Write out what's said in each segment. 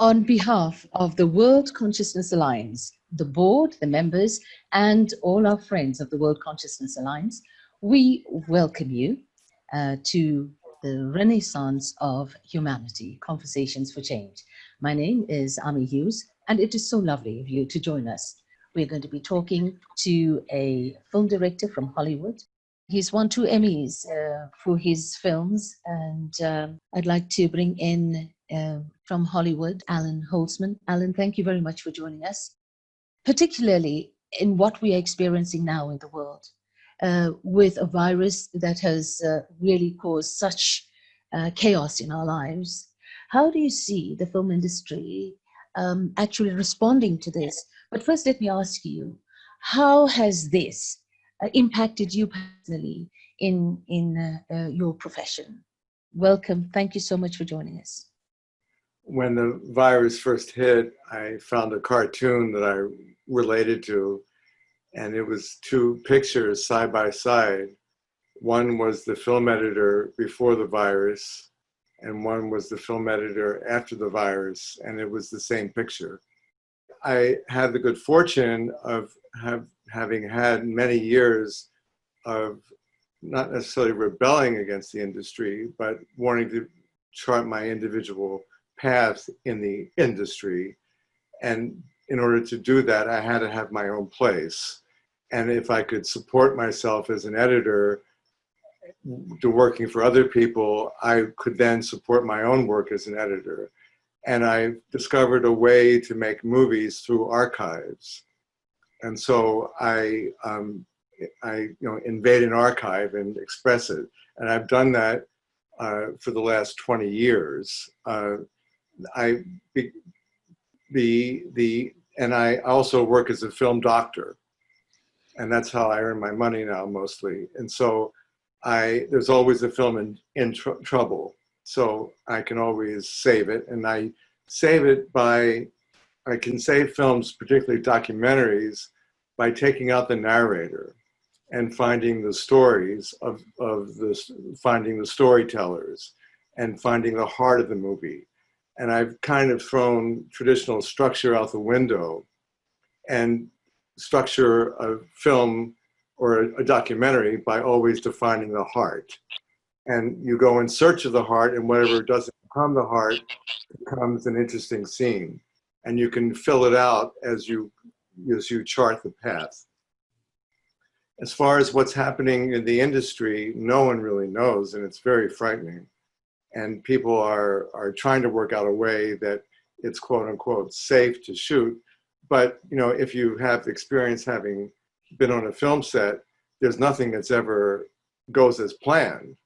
On behalf of the World Consciousness Alliance, the board, the members, and all our friends of the World Consciousness Alliance, we welcome you to the Renaissance of Humanity, Conversations for Change. My name is Ami Hughes, and it is so lovely of you to join us. We're going to be talking to a film director from Hollywood. He's won 2 Emmys for his films, and I'd like to bring in from Hollywood, Allan Holzman. Allan, thank you very much for joining us, particularly in what we are experiencing now in the world with a virus that has really caused such chaos in our lives. How do you see the film industry actually responding to this? But first, let me ask you, how has this impacted you personally in your profession? Welcome. Thank you so much for joining us. When the virus first hit, I found a cartoon that I related to, and it was 2 pictures side by side. One was the film editor before the virus, and one was the film editor after the virus, and it was the same picture. I had the good fortune of having had many years of not necessarily rebelling against the industry, but wanting to chart my individual path in the industry. And in order to do that, I had to have my own place. And if I could support myself as an editor to working for other people, I could then support my own work as an editor. And I discovered a way to make movies through archives. And so I invade an archive and express it. And I've done that for the last 20 years. And I also work as a film doctor, and that's how I earn my money now mostly. And so there's always a film in trouble, so I can always save it. And I save it I can save films, particularly documentaries, by taking out the narrator and finding the stories finding the storytellers and finding the heart of the movie. And I've kind of thrown traditional structure out the window and structure a film or a documentary by always defining the heart. And you go in search of the heart, and whatever doesn't become the heart becomes an interesting scene. And you can fill it out as you chart the path. As far as what's happening in the industry, no one really knows, and it's very frightening. And people are trying to work out a way that it's quote unquote safe to shoot. But if you have experience having been on a film set, there's nothing that's ever goes as planned.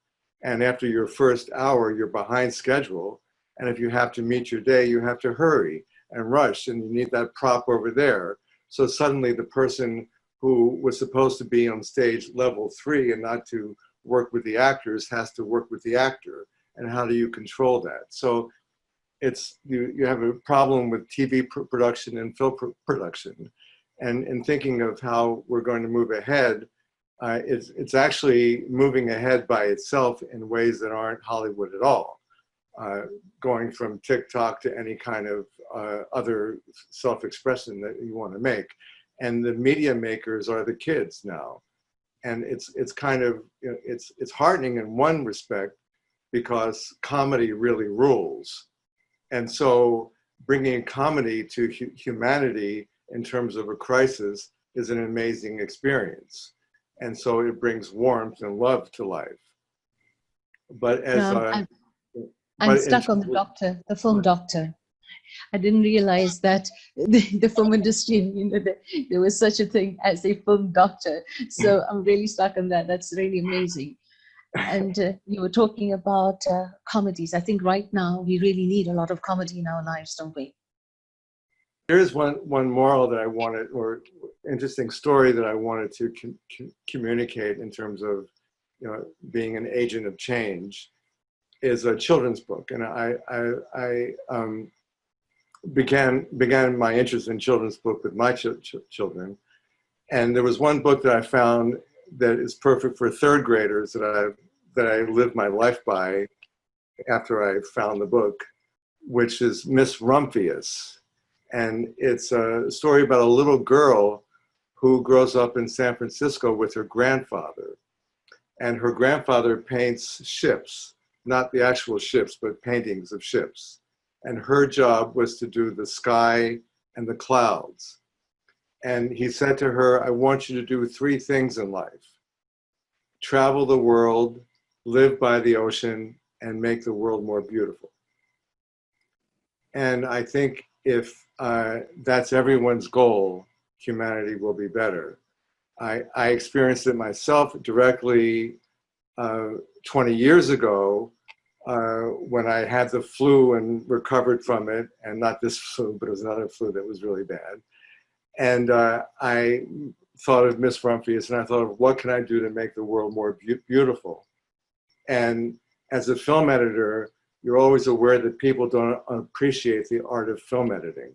And after your first hour, you're behind schedule. And if you have to meet your day, you have to hurry and rush, and you need that prop over there. So suddenly the person who was supposed to be on stage level 3 and not to work with the actors has to work with the actor. And how do you control that? So you have a problem with TV production and film production. And in thinking of how we're going to move ahead, it's actually moving ahead by itself in ways that aren't Hollywood at all. Going from TikTok to any kind of other self-expression that you want to make. And the media makers are the kids now. And it's kind of, it's heartening in one respect, because comedy really rules. And so bringing comedy to humanity in terms of a crisis is an amazing experience. And so it brings warmth and love to life. But I'm stuck on the film doctor. I didn't realize that the film industry, there was such a thing as a film doctor. So I'm really stuck on that. That's really amazing. And you were talking about comedies. I think right now we really need a lot of comedy in our lives, don't we? There is one moral that I wanted, or interesting story that I wanted to communicate in terms of being an agent of change, is a children's book. And I began my interest in children's book with my children. And there was one book that I found that is perfect for 3rd graders that I lived my life by after I found the book. which is Miss Rumphius. And it's a story about a little girl who grows up in San Francisco with her grandfather. And her grandfather paints ships, not the actual ships, but paintings of ships. And her job was to do the sky and the clouds. And he said to her, I want you to do 3 things in life: travel the world, live by the ocean, and make the world more beautiful. And I think if that's everyone's goal, humanity will be better. I experienced it myself directly 20 years ago when I had the flu and recovered from it, and not this flu, but it was another flu that was really bad. And I thought of Miss Rumphius, and I thought of what can I do to make the world more beautiful? And as a film editor, you're always aware that people don't appreciate the art of film editing.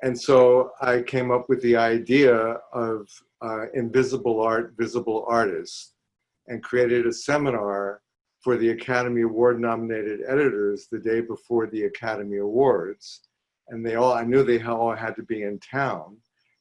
And so I came up with the idea of invisible art, visible artists, and created a seminar for the Academy Award nominated editors the day before the Academy Awards. And I knew they all had to be in town.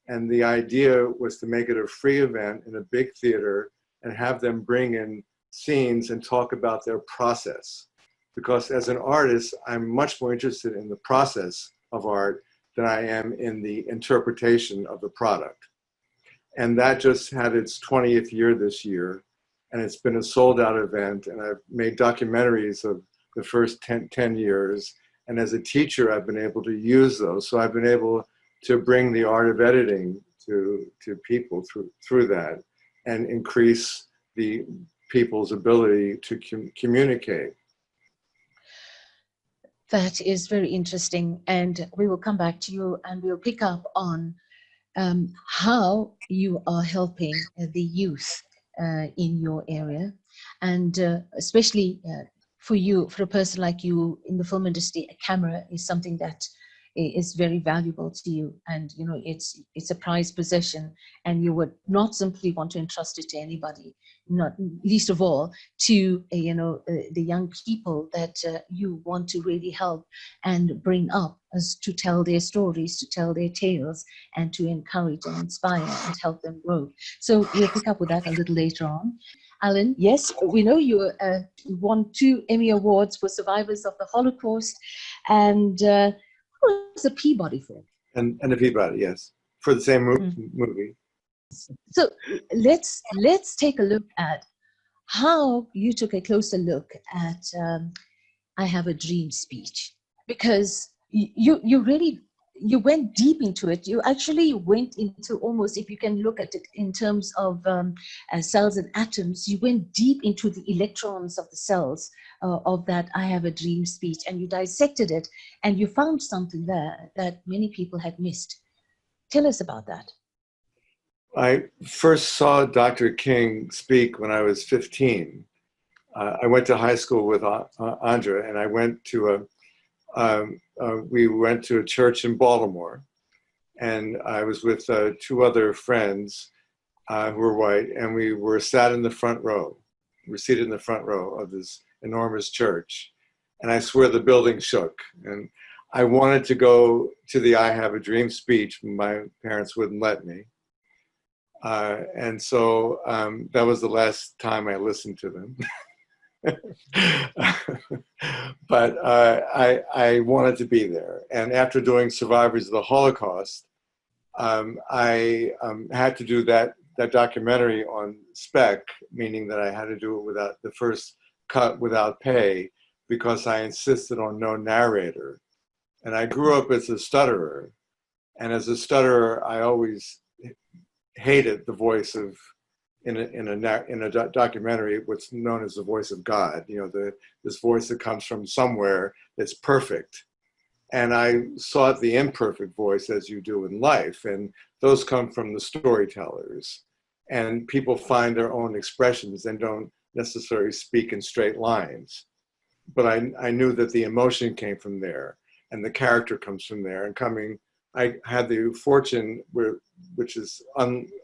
And the idea was to make it a free event in a big theater and have them bring in scenes and talk about their process. Because as an artist, I'm much more interested in the process of art than I am in the interpretation of the product. And that just had its 20th year this year. And it's been a sold out event. And I've made documentaries of the first 10 years. And as a teacher, I've been able to use those. So I've been able to bring the art of editing to people through that and increase the people's ability to communicate. That is very interesting. And we will come back to you and we'll pick up on how you are helping the youth in your area. And especially for you, for a person like you in the film industry, a camera is something that is very valuable to you, and you know it's a prized possession, and you would not simply want to entrust it to anybody, not least of all to the young people that you want to really help and bring up as to tell their stories, to tell their tales, and to encourage and inspire and help them grow. So we'll pick up with that a little later on. Allan, yes, we know you won 2 Emmy Awards for Survivors of the Holocaust, and was a Peabody film. And a Peabody, yes, for the same movie. So let's take a look at how you took a closer look at I Have a Dream speech, because you went deep into it. You actually went into almost, if you can look at it in terms of cells and atoms, you went deep into the electrons of the cells of that I Have a Dream speech, and you dissected it, and you found something there that many people had missed. Tell us about that. I first saw Dr. King speak when I was 15. I went to high school with Andra, and I went to we went to a church in Baltimore, and I was with 2 other friends who were white, and we were sat in the front row. We were seated in the front row of this enormous church, and I swear the building shook. And I wanted to go to the I Have a Dream speech, but my parents wouldn't let me. And so that was the last time I listened to them. But I wanted to be there. And after doing Survivors of the Holocaust, I had to do that documentary on spec, meaning that I had to do it without the first cut without pay, because I insisted on no narrator. And I grew up as a stutterer. And as a stutterer, I always hated the voice of, in a documentary, what's known as the voice of God, this voice that comes from somewhere that's perfect. And I sought the imperfect voice, as you do in life. And those come from the storytellers. And people find their own expressions and don't necessarily speak in straight lines. But I knew that the emotion came from there, and the character comes from there. And I had the fortune, which is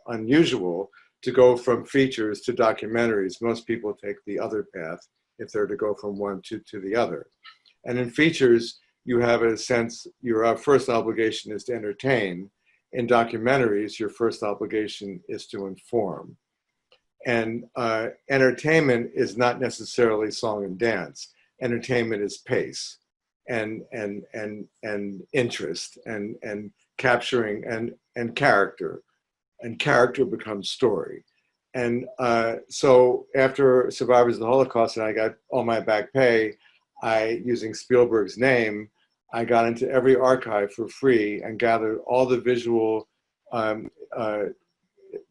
unusual, to go from features to documentaries. Most people take the other path if they're to go from one to the other. And in features, you have a sense your first obligation is to entertain. In documentaries, your first obligation is to inform. And entertainment is not necessarily song and dance. Entertainment is pace and interest and capturing and character. And character becomes story. And so after Survivors of the Holocaust and I got all my back pay, using Spielberg's name, I got into every archive for free and gathered all the visual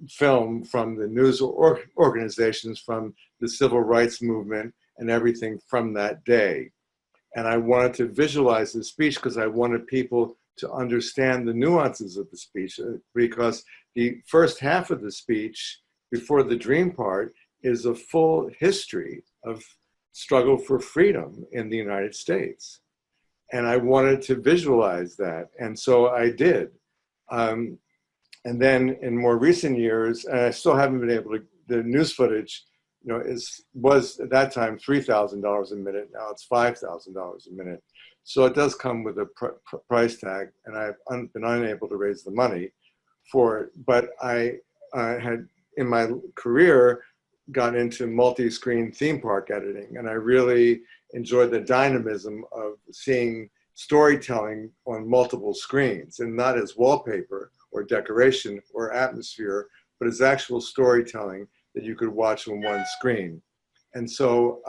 film from the news organizations, from the civil rights movement and everything from that day. And I wanted to visualize the speech because I wanted people to understand the nuances of the speech, because the first half of the speech before the dream part is a full history of struggle for freedom in the United States. And I wanted to visualize that. And so I did. And then in more recent years, and I still haven't been able to, the news footage, you know, was at that time $3,000 a minute. Now it's $5,000 a minute. So it does come with a price tag, and I've been unable to raise the money for it. But I had, in my career, got into multi-screen theme park editing, and I really enjoyed the dynamism of seeing storytelling on multiple screens, and not as wallpaper or decoration or atmosphere, but as actual storytelling that you could watch on one screen. And so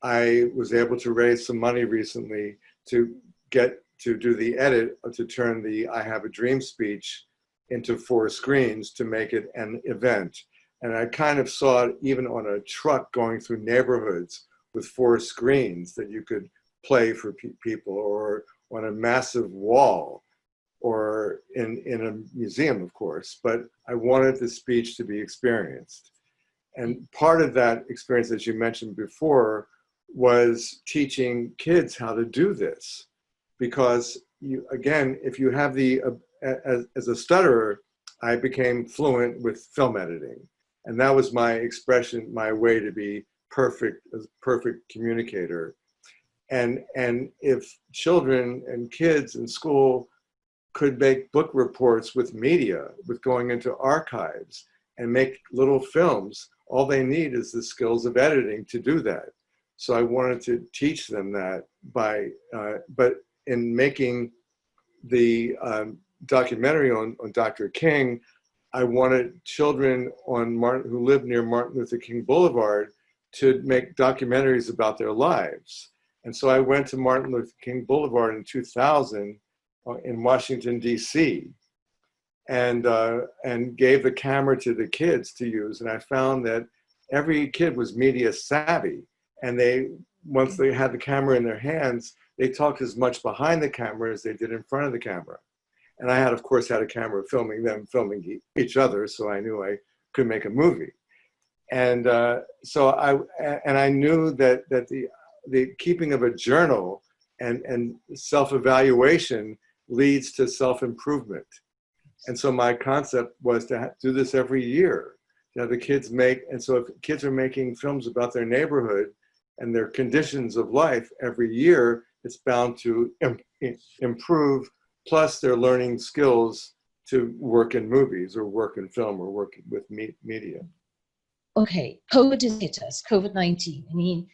I was able to raise some money recently to get to do the edit, to turn the I Have a Dream speech into 4 screens to make it an event. And I kind of saw it even on a truck going through neighborhoods with 4 screens that you could play for people, or on a massive wall, or in a museum, of course. But I wanted the speech to be experienced. And part of that experience, as you mentioned before, was teaching kids how to do this. Because you, again, if you have the, as a stutterer, I became fluent with film editing. And that was my expression, my way to be perfect, as a perfect communicator. And if children and kids in school could make book reports with media, with going into archives and make little films, all they need is the skills of editing to do that. So I wanted to teach them that by, but in making the documentary on Dr. King, I wanted children who live near Martin Luther King Boulevard to make documentaries about their lives. And so I went to Martin Luther King Boulevard in 2000 in Washington, D.C., and gave the camera to the kids to use. And I found that every kid was media savvy. And once they had the camera in their hands, they talked as much behind the camera as they did in front of the camera. And I had, of course, had a camera filming them, filming each other, so I knew I could make a movie. And so I knew that the keeping of a journal and self-evaluation leads to self-improvement. And so my concept was to do this every year, to have the kids make, and so if kids are making films about their neighborhood and their conditions of life every year, it's bound to improve, plus they're learning skills to work in movies or work in film or work with media. Okay, COVID has hit us, COVID-19. I mean,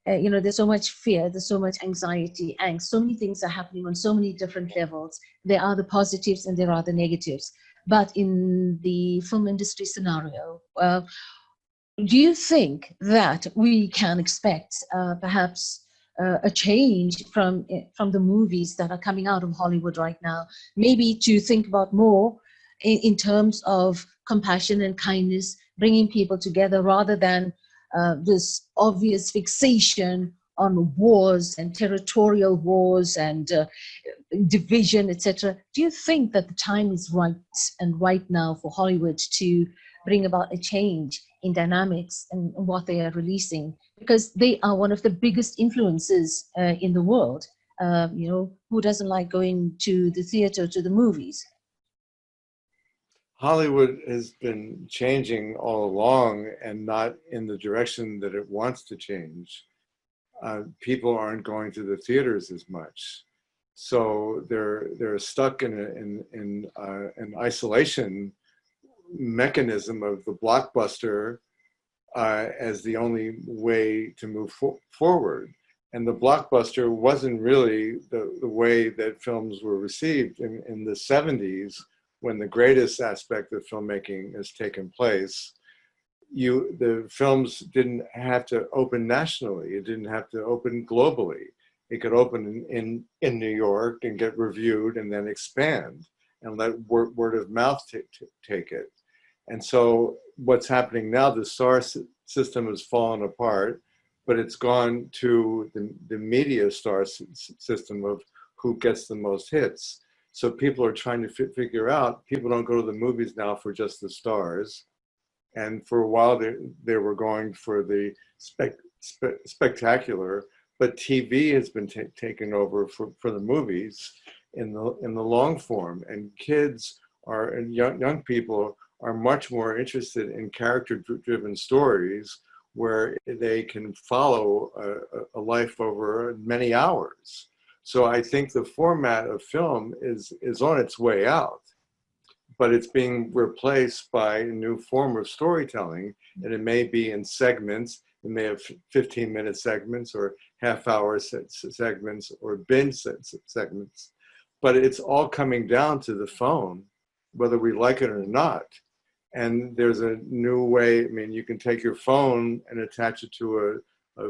you know, there's so much fear, there's so much anxiety, angst, so many things are happening on so many different levels. There are the positives and there are the negatives. But in the film industry scenario, do you think that we can expect perhaps a change from the movies that are coming out of Hollywood right now? Maybe to think about more in terms of compassion and kindness, bringing people together rather than this obvious fixation on wars and territorial wars and division, etc. Do you think that the time is right now for Hollywood to bring about a change in dynamics and what they are releasing? Because they are one of the biggest influences in the world. You know, who doesn't like going to the theater, to the movies? Hollywood has been changing all along and not in the direction that it wants to change. People aren't going to the theaters as much. So they're stuck in an isolation mechanism of the blockbuster as the only way to move forward. And the blockbuster wasn't really the way that films were received in the 70s, when the greatest aspect of filmmaking has taken place. The films didn't have to open nationally. It didn't have to open globally. It could open in New York and get reviewed and then expand and let word of mouth take it. And so what's happening now, the star system has fallen apart, but it's gone to the media star system of who gets the most hits. So people are trying to figure out, people don't go to the movies now for just the stars. And for a while they were going for the spectacular, but TV has been taken over for the movies in the long form. And kids and young people are much more interested in character-driven stories where they can follow a life over many hours. So I think the format of film is on its way out, but it's being replaced by a new form of storytelling, and it may be in segments. It may have 15-minute segments or half-hour segments or binge segments, but it's all coming down to the phone, whether we like it or not. And there's a new way. I mean, you can take your phone and attach it to a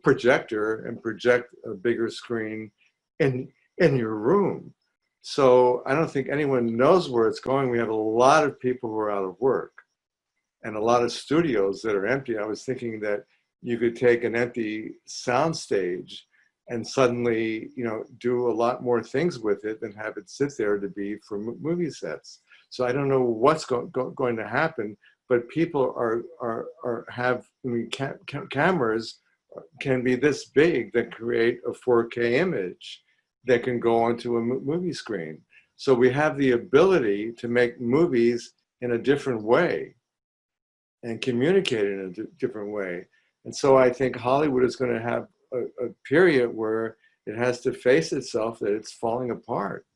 projector and project a bigger screen in your room. So I don't think anyone knows where it's going. We have a lot of people who are out of work and a lot of studios that are empty. I was thinking that you could take an empty soundstage and suddenly, do a lot more things with it than have it sit there to be for movie sets. So I don't know what's going to happen, but people cameras can be this big that create a 4K image that can go onto a movie screen. So we have the ability to make movies in a different way and communicate in a different way. And so I think Hollywood is going to have a period where it has to face itself that it's falling apart,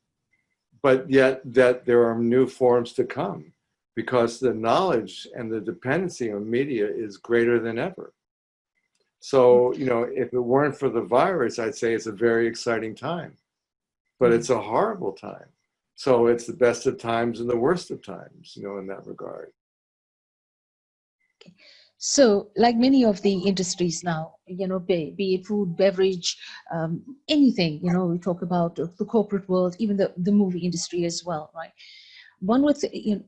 but yet that there are new forms to come because the knowledge and the dependency on media is greater than ever. So, if it weren't for the virus, I'd say it's a very exciting time, but it's a horrible time. So it's the best of times and the worst of times, in that regard. Okay. So, like many of the industries now, be it food, beverage, anything, we talk about the corporate world, even the movie industry as well, right? One would say,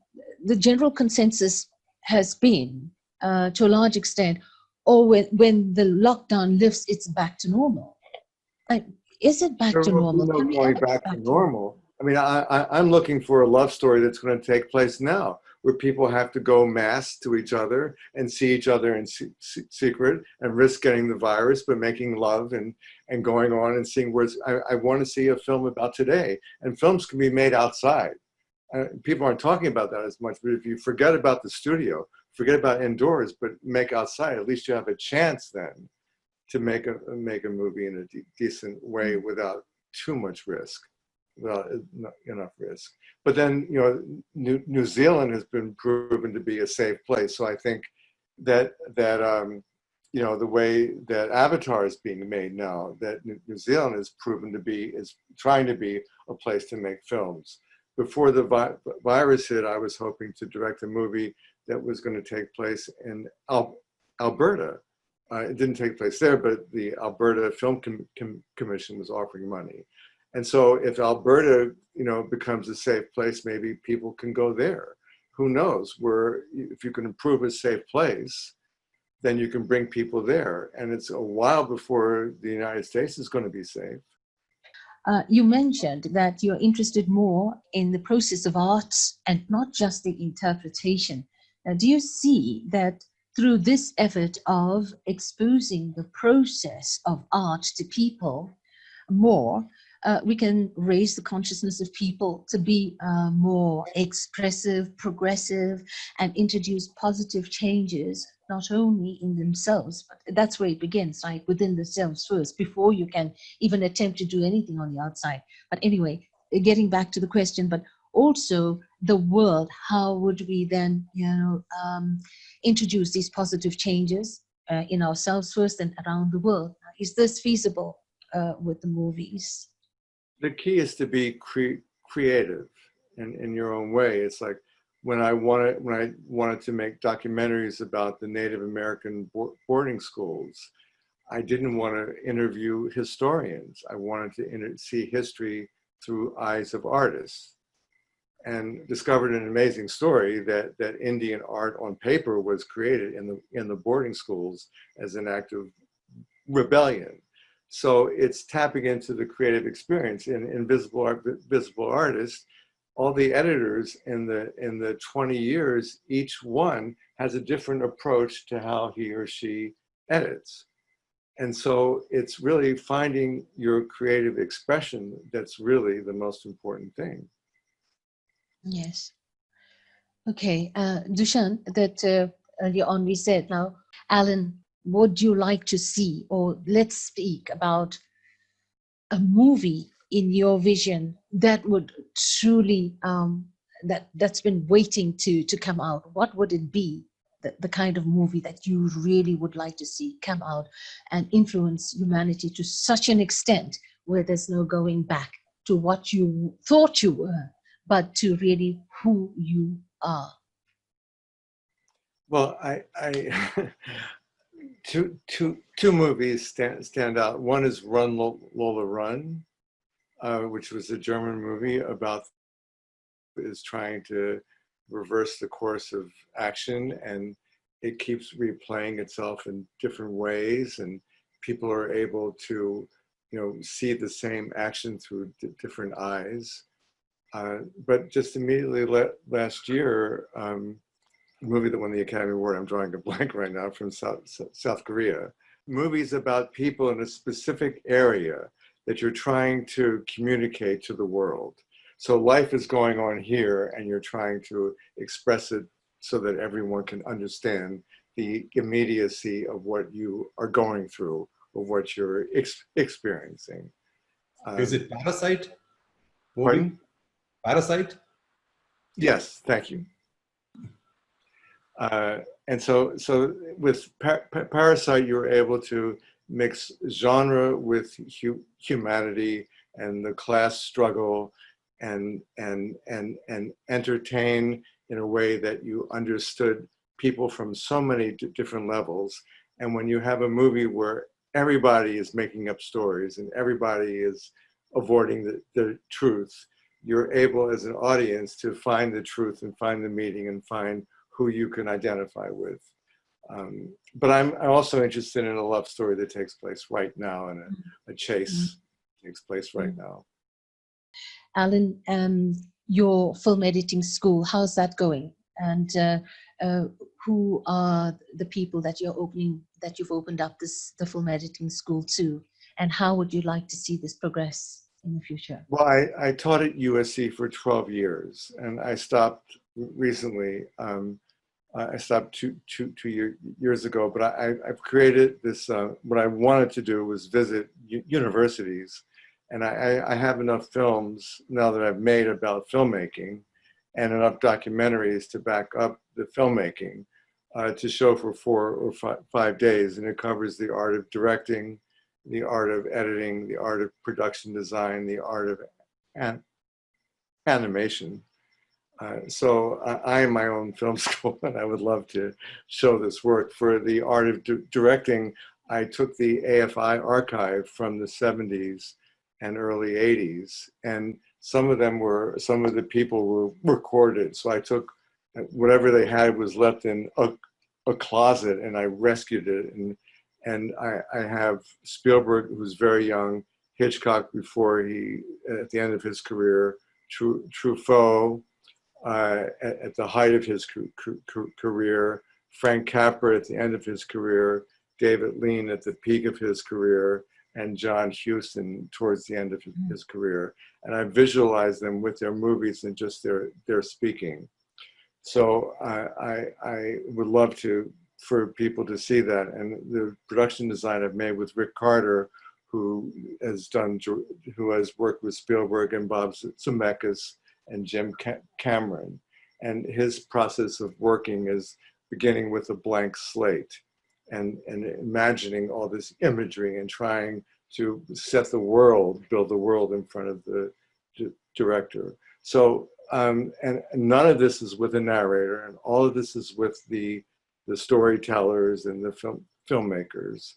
the general consensus has been, to a large extent, when the lockdown lifts, it's back to normal. Like, is it back There to will be normal? no Can we going ever get back to back to normal? normal. I mean, I'm looking for a love story that's going to take place now, where people have to go masked to each other and see each other in secret and risk getting the virus, but making love and going on and seeing where I want to see a film about today. And films can be made outside. People aren't talking about that as much, but if you forget about the studio, forget about indoors, but make outside, at least you have a chance then to make a movie in a decent way without too much risk, without enough risk. But then, New Zealand has been proven to be a safe place. So I think that the way that Avatar is being made now, that New Zealand is trying to be a place to make films. Before the virus hit, I was hoping to direct a movie that was going to take place in Alberta. It didn't take place there, but the Alberta Film Commission was offering money. And so if Alberta, becomes a safe place, maybe people can go there. Who knows? If you can improve a safe place, then you can bring people there. And it's a while before the United States is going to be safe. You mentioned that you're interested more in the process of arts and not just the interpretation. Do you see that through this effort of exposing the process of art to people more, we can raise the consciousness of people to be more expressive, progressive, and introduce positive changes not only in themselves, but that's where it begins, right? Within themselves first, before you can even attempt to do anything on the outside. But anyway, getting back to the question, but also the world, how would we then, introduce these positive changes in ourselves first and around the world? Is this feasible with the movies? The key is to be creative in your own way. It's like when I wanted to make documentaries about the Native American boarding schools, I didn't want to interview historians. I wanted to see history through eyes of artists, and discovered an amazing story that Indian art on paper was created in the boarding schools as an act of rebellion. So it's tapping into the creative experience in visible artists. All the editors in the 20 years, each one has a different approach to how he or she edits. And so it's really finding your creative expression that's really the most important thing. Yes. Okay, Dushan, that earlier on we said, now, Alan, would you like to see, or let's speak about a movie in your vision that would truly, that's been waiting to come out? What would it be, the kind of movie that you really would like to see come out and influence humanity to such an extent where there's no going back to what you thought you were, but to really who you are? Well, two movies stand out. One is Run Lola Run, which was a German movie about is trying to reverse the course of action, and it keeps replaying itself in different ways, and people are able to, see the same action through different eyes. But just immediately last year, a movie that won the Academy Award, I'm drawing a blank right now, from South Korea. Movies about people in a specific area that you're trying to communicate to the world. So life is going on here, and you're trying to express it so that everyone can understand the immediacy of what you are going through, or what you're experiencing. Is it Parasite movie? Pardon? Parasite? Yes, thank you. And so with Parasite, you're able to mix genre with humanity and the class struggle, and entertain in a way that you understood people from so many different levels. And when you have a movie where everybody is making up stories and everybody is avoiding the truth, you're able as an audience to find the truth and find the meaning and find who you can identify with. But I'm also interested in a love story that takes place right now, and a chase takes place right now. Alan, your film editing school, how's that going? And who are the people that you've opened up the film editing school to? And how would you like to see this progress in the future? Well, I taught at USC for 12 years, and I stopped recently. I stopped two years ago, but I've created this, what I wanted to do was visit universities. And I have enough films now that I've made about filmmaking, and enough documentaries to back up the filmmaking to show for 4 or 5 days. And it covers the art of directing, the art of editing, the art of production design, the art of animation. So I am my own film school, and I would love to show this work. For the art of directing, I took the AFI archive from the 70s and early 80s, and some of the people were recorded. So I took whatever they had was left in a closet, and I rescued it. And I have Spielberg, who's very young, Hitchcock before at the end of his career, Truffaut, at the height of his career, Frank Capra at the end of his career, David Lean at the peak of his career, and John Huston towards the end of his career. And I visualize them with their movies and just their speaking. So I would love to for people to see that. And the production design I've made with Rick Carter, who has worked with Spielberg and Bob Zemeckis and Jim Cameron. And his process of working is beginning with a blank slate and imagining all this imagery and trying to set the world, build the world in front of the director. So, and none of this is with a narrator, and all of this is with the storytellers and the filmmakers.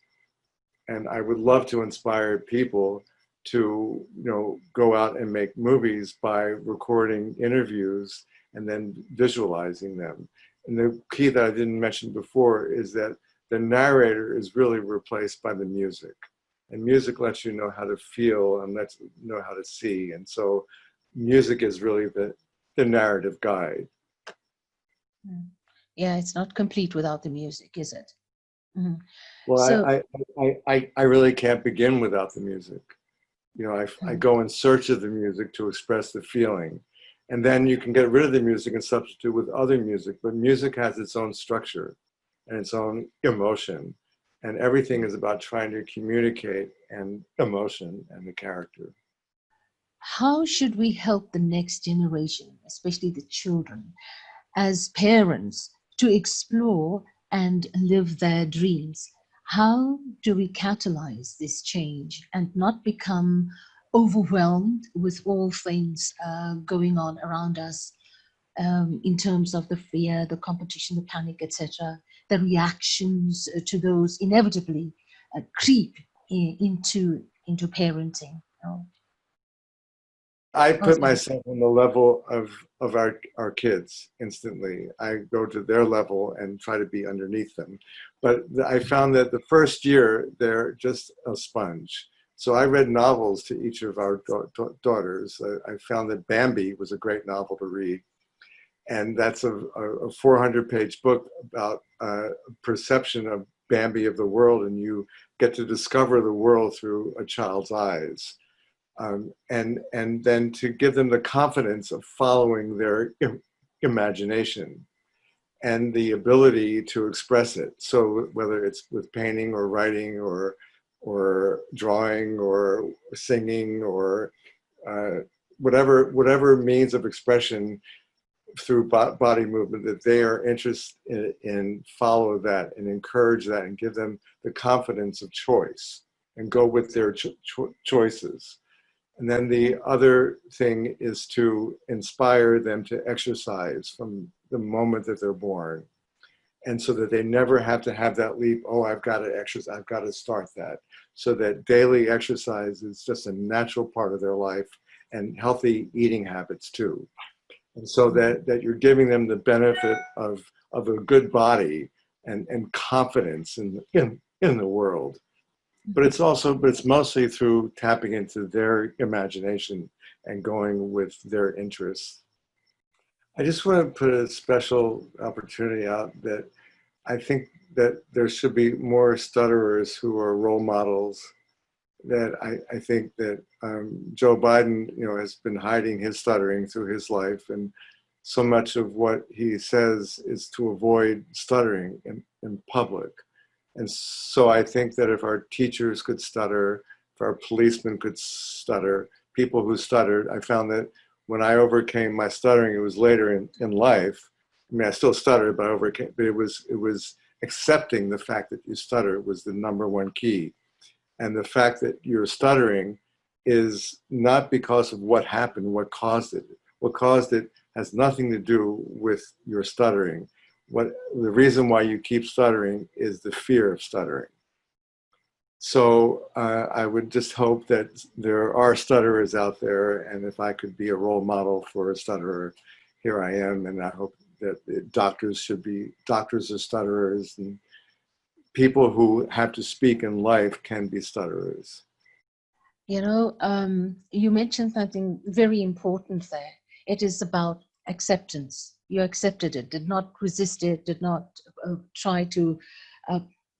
And I would love to inspire people to, go out and make movies by recording interviews and then visualizing them. And the key that I didn't mention before is that the narrator is really replaced by the music. And music lets you know how to feel and lets you know how to see. And so music is really the narrative guide. Yeah, it's not complete without the music, is it? Mm-hmm. Well, so, I really can't begin without the music. I go in search of the music to express the feeling. And then you can get rid of the music and substitute with other music. But music has its own structure and its own emotion. And everything is about trying to communicate an emotion and the character. how should we help the next generation, especially the children, as parents, to explore and live their dreams? How do we catalyze this change and not become overwhelmed with all things going on around us, in terms of the fear, the competition, the panic, etc., the reactions to those inevitably creep into parenting? I put myself on the level of our kids instantly. I go to their level and try to be underneath them. But I found that the first year, they're just a sponge. So I read novels to each of our daughters. I found that Bambi was a great novel to read. And that's a 400-page book about perception of Bambi of the world. And you get to discover the world through a child's eyes. And then to give them the confidence of following their imagination and the ability to express it. So whether it's with painting or writing or drawing or singing or whatever means of expression through body movement, that they are interested in follow that and encourage that and give them the confidence of choice and go with their choices. And then the other thing is to inspire them to exercise from the moment that they're born. And so that they never have to have that leap, oh, I've got to exercise, I've got to start that. So that daily exercise is just a natural part of their life, and healthy eating habits too. And so that you're giving them the benefit of a good body and confidence in the world. But it's mostly through tapping into their imagination and going with their interests. I just want to put a special opportunity out that I think that there should be more stutterers who are role models. That I think that Joe Biden, has been hiding his stuttering through his life, and so much of what he says is to avoid stuttering in public. And so I think that if our teachers could stutter, if our policemen could stutter, people who stuttered, I found that when I overcame my stuttering, it was later in life. I mean, I still stuttered, but it was accepting the fact that you stutter was the number one key. And the fact that you're stuttering is not because of what happened, what caused it. What caused it has nothing to do with your stuttering. The reason why you keep stuttering is the fear of stuttering. So I would just hope that there are stutterers out there, and if I could be a role model for a stutterer, here I am. And I hope that doctors are stutterers, and people who have to speak in life can be stutterers. You mentioned something very important there. It is about acceptance. You accepted it, did not resist it, did not try to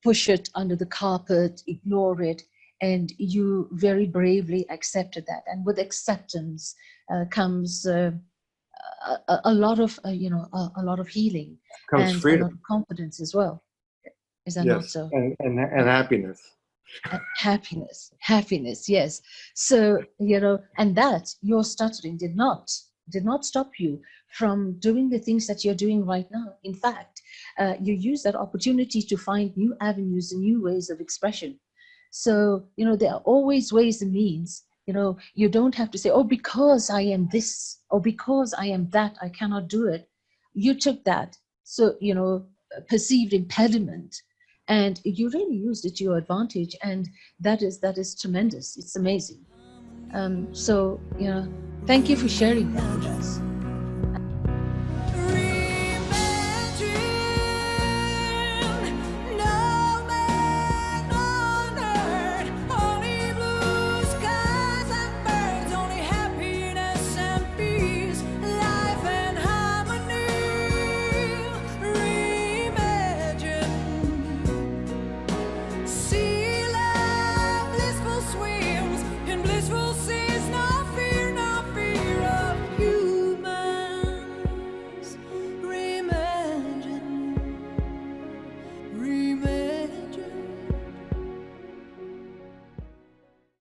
push it under the carpet, ignore it, and you very bravely accepted that. And with acceptance comes a lot of a lot of healing Comes and freedom. a lot of confidence as well. Is that not Yes, so? and happiness. Happiness, yes. So, and that your stuttering did not stop you from doing the things that you're doing right now. In fact, you use that opportunity to find new avenues and new ways of expression. So, there are always ways and means. You don't have to say, oh, because I am this or because I am that, I cannot do it. You took that, so, perceived impediment, and you really used it to your advantage, and that is tremendous. It's amazing. So, thank you for sharing that with us.